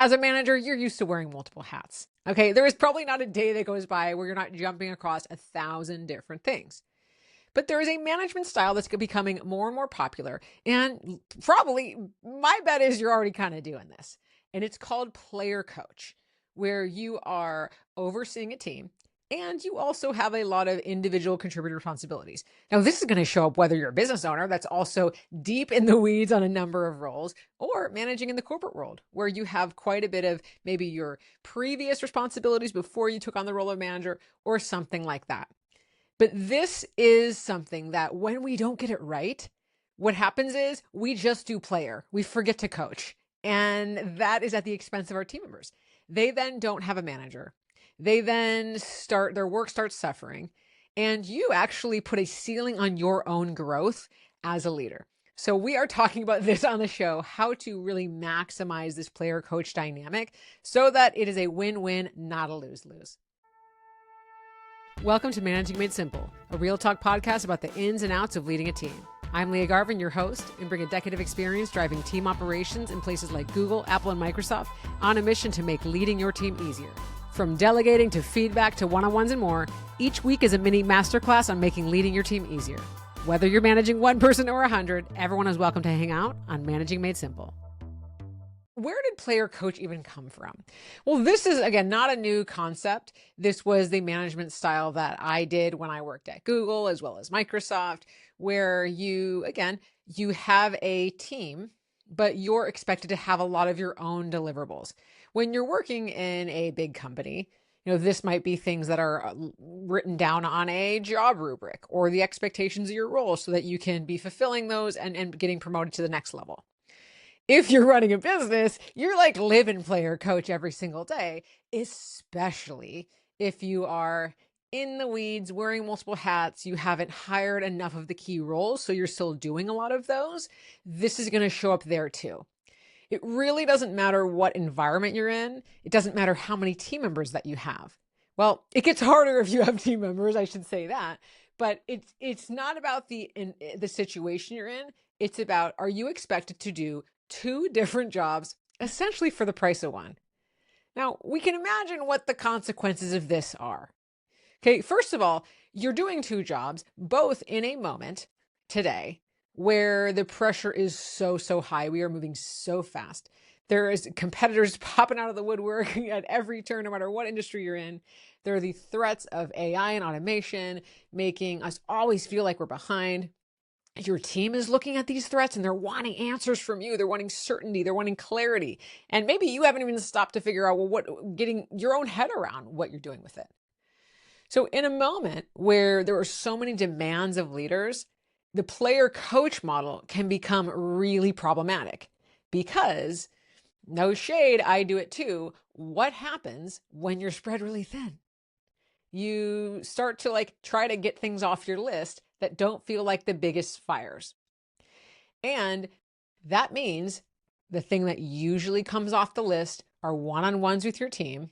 As a manager, you're used to wearing multiple hats. Okay, there is probably not a day that goes by where you're not jumping across 1,000 different things. But there is a management style that's becoming more and more popular. And probably my bet is you're already kind of doing this. And it's called player coach, where you are overseeing a team and you also have a lot of individual contributor responsibilities. Now, this is going to show up whether you're a business owner that's also deep in the weeds on a number of roles, or managing in the corporate world, where you have quite a bit of maybe your previous responsibilities before you took on the role of manager or something like that. But this is something that when we don't get it right, what happens is we just do player. We forget to coach. And that is at the expense of our team members. They then don't have a manager. They then their work starts suffering. And you actually put a ceiling on your own growth as a leader. So we are talking about this on the show, how to really maximize this player coach dynamic so that it is a win-win, not a lose-lose. Welcome to Managing Made Simple, a real talk podcast about the ins and outs of leading a team. I'm Lia Garvin, your host, and bring a decade of experience driving team operations in places like Google, Apple, and Microsoft on a mission to make leading your team easier. From delegating to feedback to one-on-ones and more, each week is a mini masterclass on making leading your team easier. Whether you're managing one person or 100, everyone is welcome to hang out on Managing Made Simple. Where did player coach even come from? Well, this is, again, not a new concept. This was the management style that I did when I worked at Google as well as Microsoft, where you have a team, but you're expected to have a lot of your own deliverables. When you're working in a big company, this might be things that are written down on a job rubric or the expectations of your role so that you can be fulfilling those and getting promoted to the next level. If you're running a business, you're like living player coach every single day, especially if you are in the weeds, wearing multiple hats, you haven't hired enough of the key roles, so you're still doing a lot of those. This is going to show up there too. It really doesn't matter what environment you're in. It doesn't matter how many team members that you have. Well, it gets harder if you have team members, I should say that. But it's not about the situation you're in. It's about, are you expected to do two different jobs essentially for the price of one? Now, we can imagine what the consequences of this are. Okay, first of all, you're doing two jobs, both in a moment today where the pressure is so high. We are moving so fast. There is competitors popping out of the woodwork at every turn, no matter what industry you're in. There are the threats of AI and automation making us always feel like we're behind. Your team is looking at these threats and they're wanting answers from you. They're wanting certainty. They're wanting clarity. And maybe you haven't even stopped to figure out, getting your own head around what you're doing with it. So in a moment where there are so many demands of leaders, the player coach model can become really problematic because, no shade, I do it too. What happens when you're spread really thin? You start to try to get things off your list that don't feel like the biggest fires. And that means the thing that usually comes off the list are one-on-ones with your team,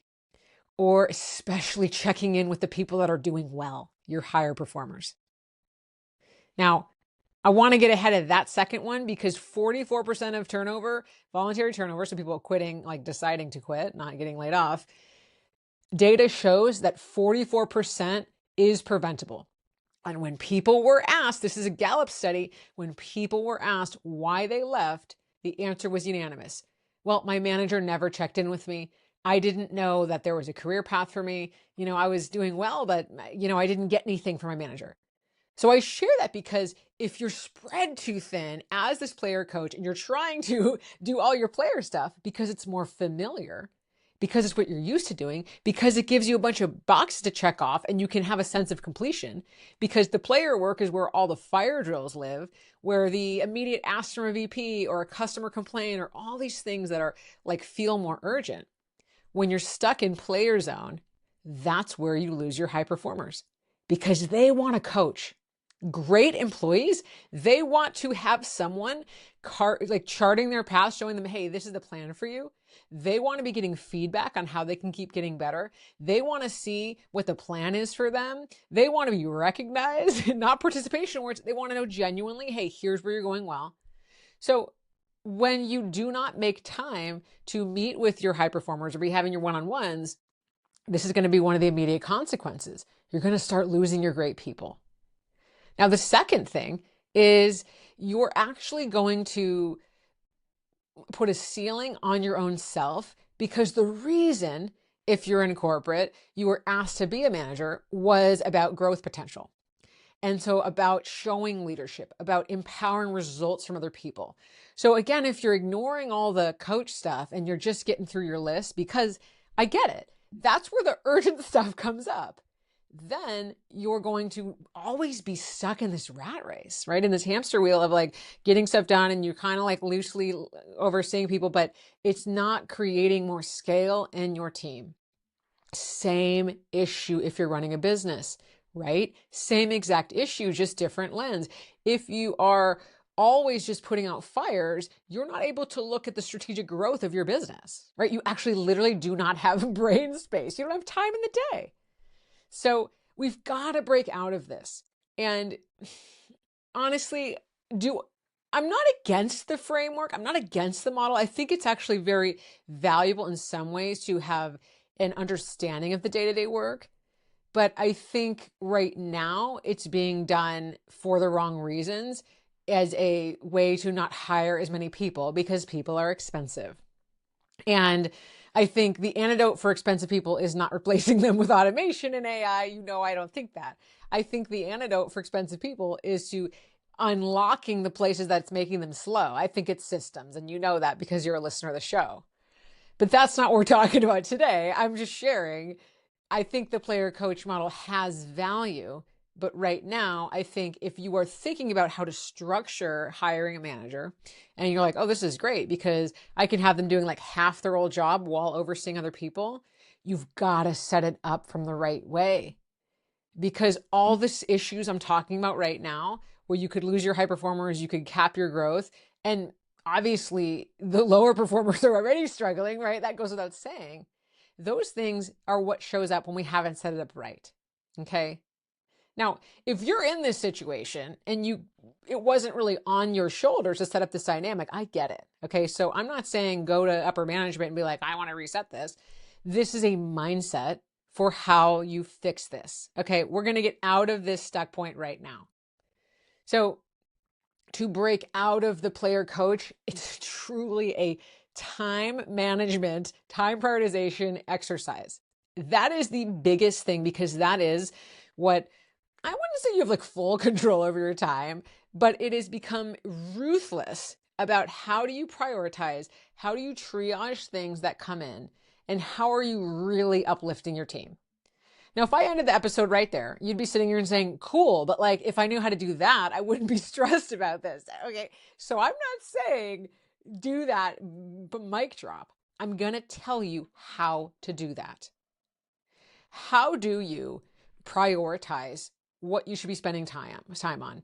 or especially checking in with the people that are doing well, your higher performers. Now, I want to get ahead of that second one because 44% of turnover, voluntary turnover, so people quitting, deciding to quit, not getting laid off, data shows that 44% is preventable. And when people were asked, this is a Gallup study, when people were asked why they left, the answer was unanimous. Well, my manager never checked in with me. I didn't know that there was a career path for me. I was doing well, but, I didn't get anything from my manager. So I share that because if you're spread too thin as this player coach and you're trying to do all your player stuff because it's more familiar, because it's what you're used to doing, because it gives you a bunch of boxes to check off and you can have a sense of completion, because the player work is where all the fire drills live, where the immediate ask from a VP or a customer complaint or all these things that are feel more urgent. When you're stuck in player zone, that's where you lose your high performers because they want to coach. Great employees, they want to have someone charting their path, showing them, hey, this is the plan for you. They want to be getting feedback on how they can keep getting better. They want to see what the plan is for them. They want to be recognized, not participation awards. They want to know genuinely, hey, here's where you're going well. So when you do not make time to meet with your high performers or be having your one-on-ones, this is going to be one of the immediate consequences. You're going to start losing your great people. Now, the second thing is you're actually going to put a ceiling on your own self, because the reason, if you're in corporate, you were asked to be a manager was about growth potential. And so about showing leadership, about empowering results from other people. So again, if you're ignoring all the coach stuff and you're just getting through your list, because I get it, that's where the urgent stuff comes up, then you're going to always be stuck in this rat race, right? In this hamster wheel of like getting stuff done, and you're kind of like loosely overseeing people, but it's not creating more scale in your team. Same issue if you're running a business, right? Same exact issue, just different lens. If you are always just putting out fires, you're not able to look at the strategic growth of your business, right? You actually literally do not have brain space. You don't have time in the day. So we've got to break out of this. And honestly, I'm not against the framework. I'm not against the model. I think it's actually very valuable in some ways to have an understanding of the day-to-day work. But I think right now it's being done for the wrong reasons, as a way to not hire as many people, because people are expensive. And I think the antidote for expensive people is not replacing them with automation and AI. I don't think that. I think the antidote for expensive people is to unlocking the places that's making them slow. I think it's systems, and you know that because you're a listener of the show. But that's not what we're talking about today. I'm just sharing. I think the player coach model has value, but right now, I think if you are thinking about how to structure hiring a manager, and you're like, oh, this is great because I can have them doing like half their old job while overseeing other people, you've got to set it up from the right way. Because all these issues I'm talking about right now, where you could lose your high performers, you could cap your growth, and obviously the lower performers are already struggling, right? That goes without saying. Those things are what shows up when we haven't set it up right. Okay. Now, if you're in this situation and it wasn't really on your shoulders to set up this dynamic, I get it. Okay. So I'm not saying go to upper management and be like, I want to reset this. This is a mindset for how you fix this. Okay. We're going to get out of this stuck point right now. So to break out of the player coach, it's truly a time management, time prioritization exercise. That is the biggest thing, because that is what, I wouldn't say you have like full control over your time, but it has become ruthless about how do you prioritize, how do you triage things that come in, and how are you really uplifting your team. Now, if I ended the episode right there, you'd be sitting here and saying, cool, but like if I knew how to do that, I wouldn't be stressed about this. Okay, so I'm not saying do that, but mic drop. I'm going to tell you how to do that. How do you prioritize what you should be spending time on?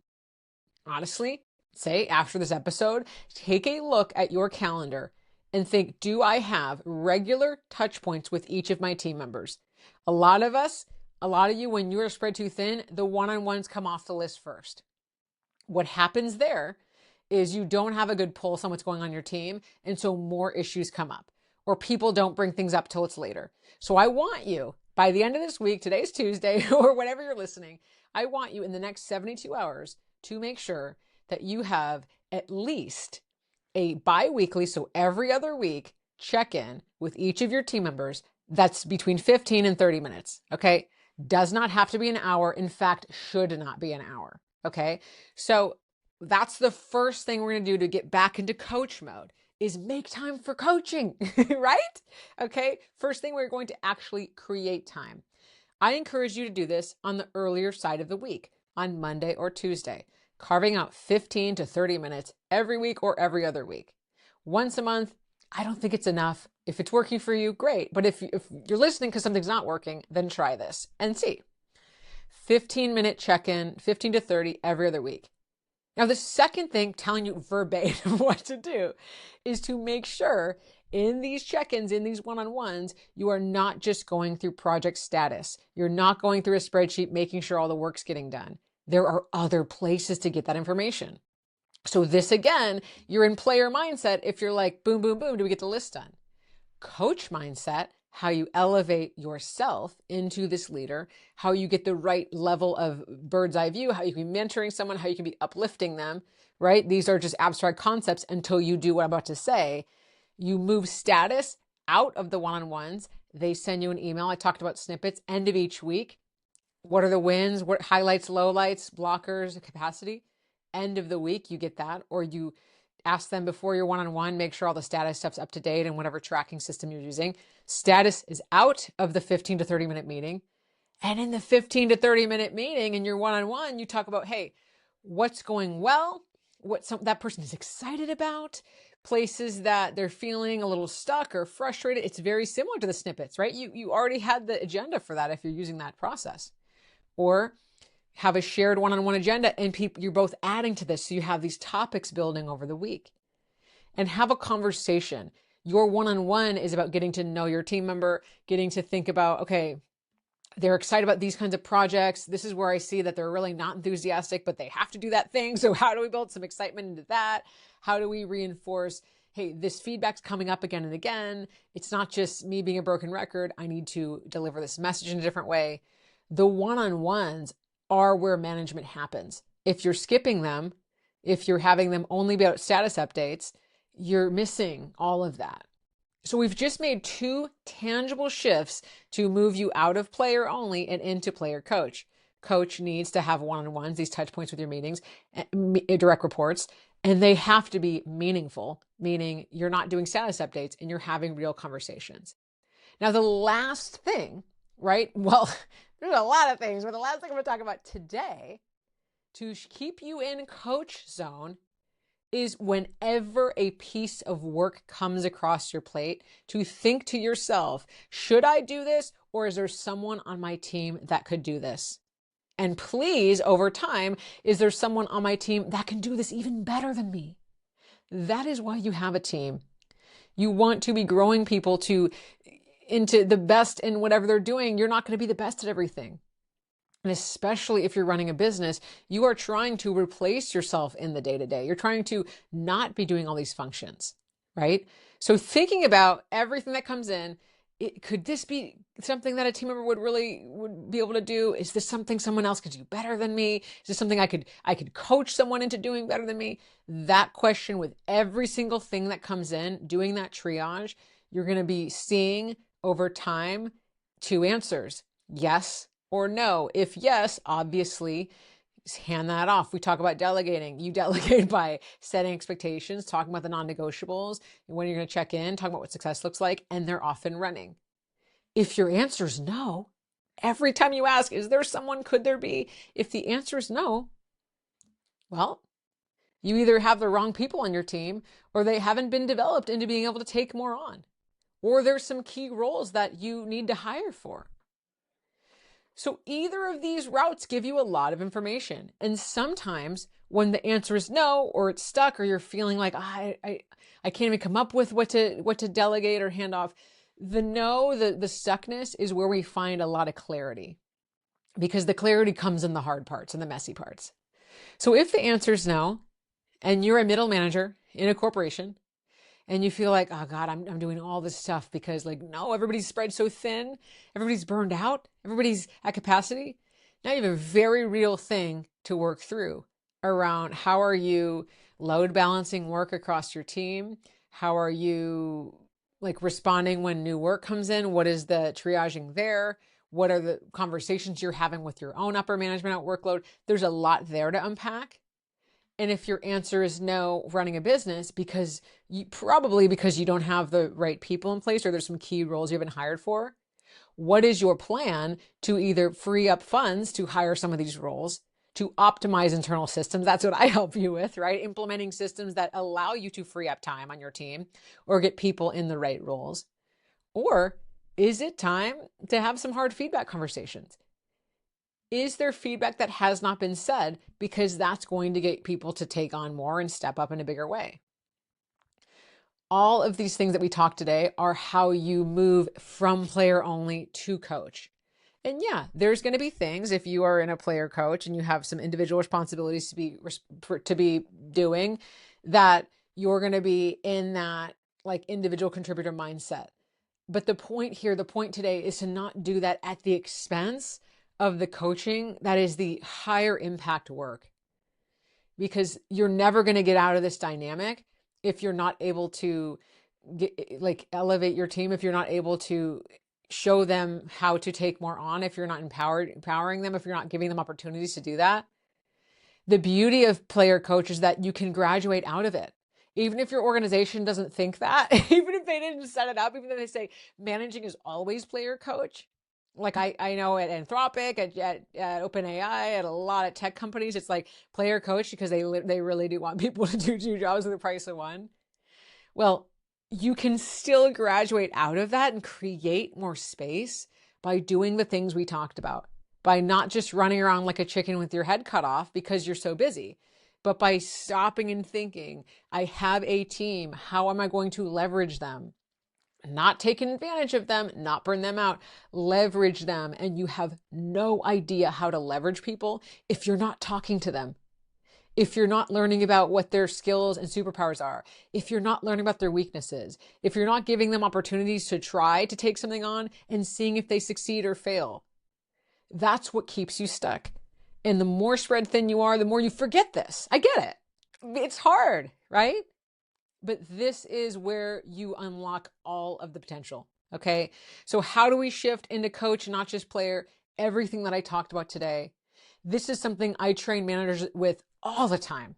Honestly, say after this episode, take a look at your calendar and think, do I have regular touch points with each of my team members? A lot of you, when you're spread too thin, the one-on-ones come off the list first. What happens there is you don't have a good pulse on what's going on in your team, and so more issues come up, or people don't bring things up till it's later. So I want you, by the end of this week, today's Tuesday, or whenever you're listening, I want you in the next 72 hours to make sure that you have at least a bi-weekly, so every other week, check-in with each of your team members. That's between 15 and 30 minutes, okay? Does not have to be an hour. In fact, should not be an hour, okay? So that's the first thing we're going to do to get back into coach mode, is make time for coaching, right? Okay. First thing, we're going to actually create time. I encourage you to do this on the earlier side of the week, on Monday or Tuesday, carving out 15 to 30 minutes every week or every other week. Once a month, I don't think it's enough. If it's working for you, great. But if you're listening because something's not working, then try this and see. 15-minute check-in, 15 to 30 every other week. Now, the second thing, telling you verbatim what to do, is to make sure in these check-ins, in these one-on-ones, you are not just going through project status. You're not going through a spreadsheet, making sure all the work's getting done. There are other places to get that information. So this again, you're in player mindset if you're like, boom, boom, boom, do we get the list done? Coach mindset, how you elevate yourself into this leader, how you get the right level of bird's eye view, how you can be mentoring someone, how you can be uplifting them, right? These are just abstract concepts until you do what I'm about to say. You move status out of the one-on-ones. They send you an email. I talked about snippets, end of each week. What are the wins? What highlights, lowlights, blockers, capacity? End of the week, you get that. Or you ask them before your one-on-one, make sure all the status stuff's up to date in whatever tracking system you're using. Status is out of the 15 to 30 minute meeting. And in the 15 to 30 minute meeting in your one-on-one, you talk about, hey, what's going well, what that person is excited about, places that they're feeling a little stuck or frustrated. It's very similar to the snippets, right? You already had the agenda for that if you're using that process. Or have a shared one-on-one agenda and you're both adding to this. So you have these topics building over the week and have a conversation. Your one-on-one is about getting to know your team member, getting to think about, okay, they're excited about these kinds of projects. This is where I see that they're really not enthusiastic, but they have to do that thing. So how do we build some excitement into that? How do we reinforce, hey, this feedback's coming up again and again. It's not just me being a broken record. I need to deliver this message in a different way. The one-on-ones are where management happens. If you're skipping them, if you're having them only be about status updates, you're missing all of that. So we've just made 2 tangible shifts to move you out of player only and into player coach. Coach needs to have one-on-ones, these touch points with your meetings, direct reports, and they have to be meaningful, meaning you're not doing status updates and you're having real conversations. Now, the last thing, right? Well, there's a lot of things, but the last thing I'm going to talk about today to keep you in coach zone is whenever a piece of work comes across your plate, to think to yourself, should I do this, or is there someone on my team that could do this? And please, over time, is there someone on my team that can do this even better than me? That is why you have a team. You want to be growing people into the best in whatever they're doing. You're not going to be the best at everything. And especially if you're running a business, you are trying to replace yourself in the day-to-day. You're trying to not be doing all these functions, right? So thinking about everything that comes in, could this be something that a team member would be able to do? Is this something someone else could do better than me? Is this something I could coach someone into doing better than me? That question with every single thing that comes in, doing that triage, you're going to be seeing over time 2 answers, yes or no. If yes, obviously, hand that off. We talk about delegating. You delegate by setting expectations, talking about the non-negotiables, when you're going to check in, talking about what success looks like, and they're off and running. If your answer is no, every time you ask, is there someone, could there be? If the answer is no, well, you either have the wrong people on your team or they haven't been developed into being able to take more on, or there's some key roles that you need to hire for. So either of these routes give you a lot of information. And sometimes when the answer is no, or it's stuck, or you're feeling like, I can't even come up with what to delegate or hand off, the no, the stuckness is where we find a lot of clarity, because the clarity comes in the hard parts and the messy parts. So if the answer is no, and you're a middle manager in a corporation, and you feel like, oh God, I'm doing all this stuff because no, everybody's spread so thin, everybody's burned out, everybody's at capacity. Now you have a very real thing to work through around how are you load balancing work across your team? How are you responding when new work comes in? What is the triaging there? What are the conversations you're having with your own upper management at workload? There's a lot there to unpack. And if your answer is no, running a business because you don't have the right people in place, or there's some key roles you haven't hired for, what is your plan to either free up funds to hire some of these roles, to optimize internal systems? That's what I help you with, right? Implementing systems that allow you to free up time on your team or get people in the right roles. Or is it time to have some hard feedback conversations? Is there feedback that has not been said? Because that's going to get people to take on more and step up in a bigger way. All of these things that we talked today are how you move from player only to coach. And yeah, there's going to be things if you are in a player coach and you have some individual responsibilities to be doing, that you're going to be in that like individual contributor mindset. But the point today is to not do that at the expense of the coaching that is the higher impact work. Because you're never going to get out of this dynamic if you're not able to elevate your team, if you're not able to show them how to take more on, if you're not empowering them, if you're not giving them opportunities to do that. The beauty of player coach is that you can graduate out of it. Even if your organization doesn't think that, even if they didn't set it up, even if they say managing is always player coach. Like I know at Anthropic, at OpenAI, at a lot of tech companies, it's like player coach because they really do want people to do two jobs for the price of one. Well, you can still graduate out of that and create more space by doing the things we talked about, by not just running around like a chicken with your head cut off because you're so busy, but by stopping and thinking, I have a team. How am I going to leverage them? Not taking advantage of them, not burn them out, leverage them. And you have no idea how to leverage people if you're not talking to them. If you're not learning about what their skills and superpowers are, if you're not learning about their weaknesses, if you're not giving them opportunities to try to take something on and seeing if they succeed or fail, that's what keeps you stuck. And the more spread thin you are, the more you forget this. I get it. It's hard, right? But this is where you unlock all of the potential. Okay. So how do we shift into coach, not just player? Everything that I talked about today. This is something I train managers with all the time.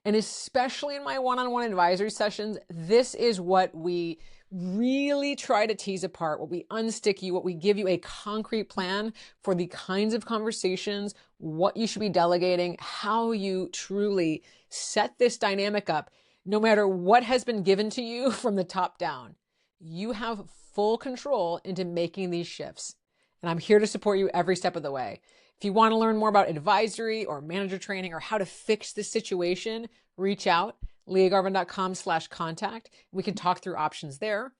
And especially in my one-on-one advisory sessions, this is what we really try to tease apart, what we unstick you, what we give you a concrete plan for the kinds of conversations, what you should be delegating, how you truly set this dynamic up. No matter what has been given to you from the top down, you have full control into making these shifts. And I'm here to support you every step of the way. If you want to learn more about advisory or manager training or how to fix this situation, reach out, liagarvin.com/contact. We can talk through options there.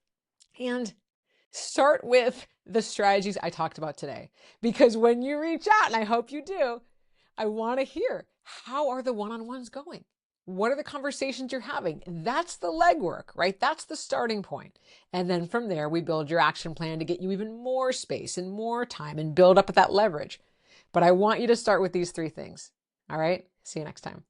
And start with the strategies I talked about today. Because when you reach out, and I hope you do, I want to hear, how are the one-on-ones going? What are the conversations you're having? That's the legwork, right? That's the starting point. And then from there, we build your action plan to get you even more space and more time and build up that leverage. But I want you to start with these 3 things. All right? See you next time.